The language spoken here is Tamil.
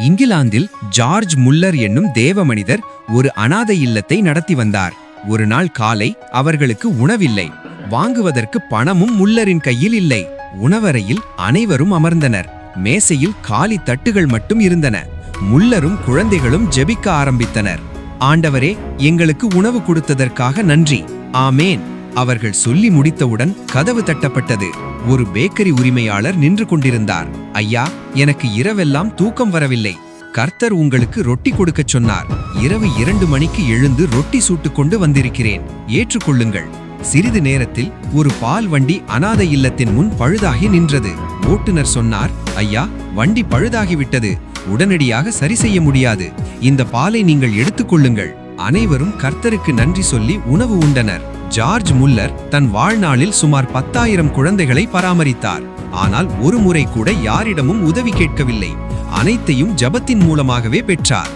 இங்கிலாந்தில் ஜார்ஜ் முல்லர் என்னும் தேவ மனிதர் ஒரு அனாதை இல்லத்தை நடத்தி வந்தார். ஒரு நாள் காலை அவர்களுக்கு உணவில்லை. வாங்குவதற்கு பணமும் முல்லரின் கையில் இல்லை. உணவறையில் அனைவரும் அமர்ந்தனர். மேசையில் காலி தட்டுகள் மட்டும் இருந்தன. முல்லரும் குழந்தைகளும் ஜெபிக்க ஆரம்பித்தனர். ஆண்டவரே, எங்களுக்கு உணவு கொடுத்ததற்காக நன்றி. ஆமேன். அவர்கள் சொல்லி முடித்தவுடன் கதவு தட்டப்பட்டது. ஒரு பேக்கரி உரிமையாளர் நின்று கொண்டிருந்தார். ஐயா, எனக்கு இரவெல்லாம் தூக்கம் வரவில்லை. கர்த்தர் உங்களுக்கு ரொட்டி கொடுக்கச் சொன்னார். இரவு 2 மணிக்கு எழுந்து ரொட்டி சுட்டுக் கொண்டு வந்திருக்கிறேன். ஏற்றுக்கொள்ளுங்கள். சிறிது நேரத்தில் ஒரு பால் வண்டி அனாதை இல்லத்தின் முன் பழுதாகி நின்றது. ஓட்டுநர் சொன்னார், ஐயா, வண்டி பழுதாகிவிட்டது. உடனடியாக சரி செய்ய முடியாது. இந்த பாலை நீங்கள் எடுத்துக்கொள்ளுங்கள். அனைவரும் கர்த்தருக்கு நன்றி சொல்லி உணவு உண்டனர். ஜார்ஜ் முல்லர் தன் வாழ்நாளில் சுமார் 10,000 குழந்தைகளை பராமரித்தார். ஆனால் ஒரு முறை கூட யாரிடமும் உதவி கேட்கவில்லை. அனைத்தையும் ஜெபத்தின் மூலமாகவே பெற்றார்.